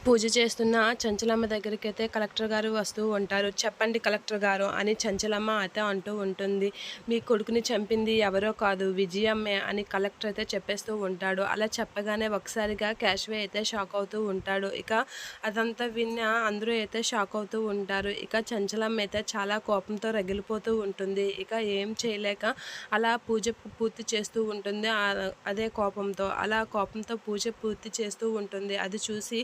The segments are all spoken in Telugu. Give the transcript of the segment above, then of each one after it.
పూజ చేస్తున్న చంచలమ్మ దగ్గరికైతే కలెక్టర్ గారు వస్తూ ఉంటారు. చెప్పండి కలెక్టర్ గారు అని చంచలమ్మ అయితే అంటూ ఉంటుంది. మీ కొడుకుని చంపింది ఎవరో కాదు విజయమ్మే అని కలెక్టర్ అయితే చెప్పేస్తూ ఉంటాడు. అలా చెప్పగానే ఒకసారిగా క్యాష్వే అయితే షాక్ అవుతూ ఉంటాడు. ఇక అదంతా విన్న అందరూ అయితే షాక్ అవుతూ ఉంటారు. ఇక చంచలమ్మ అయితే చాలా కోపంతో రగిలిపోతూ ఉంటుంది. ఇక ఏం చేయలేక అలా పూజ పూర్తి చేస్తూ ఉంటుంది. అదే కోపంతో అలా కోపంతో పూజ పూర్తి చేస్తూ ఉంటుంది. అది చూసి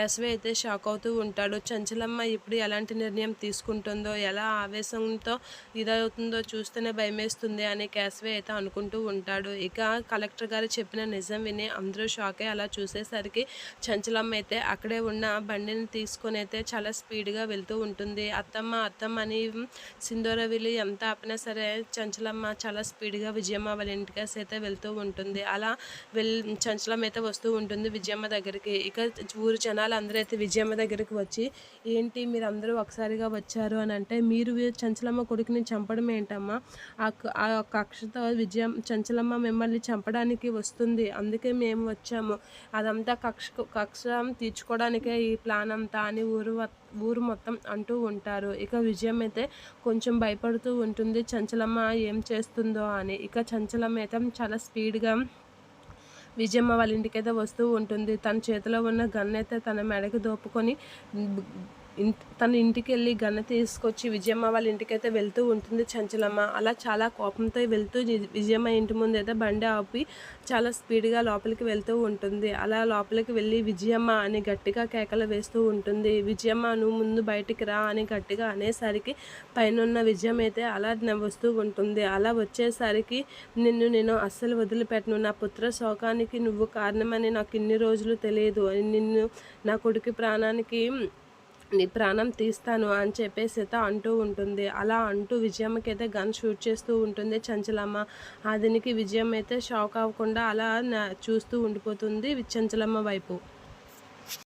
కేశవ అయితే షాక్ అవుతూ ఉంటాడు. చంచలమ్మ ఇప్పుడు ఎలాంటి నిర్ణయం తీసుకుంటుందో, ఎలా ఆవేశంతో ఇదవుతుందో చూస్తేనే భయమేస్తుంది అని కేశవ అయితే అనుకుంటూ ఉంటాడు. ఇక కలెక్టర్ గారు చెప్పిన నిజం విని అందరూ షాక్ అయ్యి అలా చూసేసరికి చంచలమ్మ అయితే అక్కడే ఉన్న బండిని తీసుకొని అయితే చాలా స్పీడ్గా వెళ్తూ ఉంటుంది. అత్తమ్మ అత్తమ్మ అని సింధూర వీళ్ళు ఎంత ఆపినా సరే చంచలమ్మ చాలా స్పీడ్గా విజయమ్మ వాళ్ళ ఇంటికేసి అయితే వెళ్తూ ఉంటుంది. అలా చంచలమ్మ అయితే వస్తూ ఉంటుంది విజయమ్మ దగ్గరికి. ఇక ఊరు జనాలు అందరూ అయితే విజయమ్మ దగ్గరికి వచ్చి, ఏంటి మీరందరూ ఒకసారిగా వచ్చారు అని అంటే, మీరు చంచలమ్మ కొడుకుని చంపడం ఏంటమ్మా, ఆ కక్షతో చంచలమ్మ మిమ్మల్ని చంపడానికి వస్తుంది, అందుకే మేము వచ్చాము, అదంతా కక్ష తీర్చుకోవడానికే ఈ ప్లాన్ అంతా అని ఊరు మొత్తం అంటూ ఉంటారు. ఇక విజయం అయితే కొంచెం భయపడుతూ ఉంటుంది చంచలమ్మ ఏం చేస్తుందో అని. ఇక చంచలమ్మ అయితే చాలా స్పీడ్గా విజయమ్మ వాళ్ళ ఇంటికైతే వస్తూ ఉంటుంది. తన చేతిలో ఉన్న గన్ అయితే తన మెడకి దోపుకొని తన ఇంటికెళ్ళి గన్న తీసుకొచ్చి విజయమ్మ వాళ్ళ ఇంటికైతే వెళ్తూ ఉంటుంది చంచలమ్మ. అలా చాలా కోపంతో వెళ్తూ విజయమ్మ ఇంటి ముందు అయితే బండి ఆపి చాలా స్పీడ్గా లోపలికి వెళ్తూ ఉంటుంది. అలా లోపలికి వెళ్ళి విజయమ్మ అని గట్టిగా కేకలు వేస్తూ ఉంటుంది. విజయమ్మ నువ్వు ముందు బయటికి రా అని గట్టిగా అనేసరికి పైన విజయం అయితే అలా వస్తూ ఉంటుంది. అలా వచ్చేసరికి నేను అస్సలు వదిలిపెట్టను, నా పుత్ర శోకానికి నువ్వు కారణమని నాకు ఇన్ని రోజులు తెలియదు, నిన్ను నా కొడుకు ప్రాణానికి నీ ప్రాణం తీస్తాను అని చెప్పేసి అయితే అంటూ ఉంటుంది. అలా అంటూ విజయమ్మకి అయితే గన్ షూట్ చేస్తూ ఉంటుంది చంచలమ్మ. దీనికి విజయం అయితే షాక్ అవ్వకుండా అలా చూస్తూ ఉండిపోతుంది చంచలమ్మ వైపు.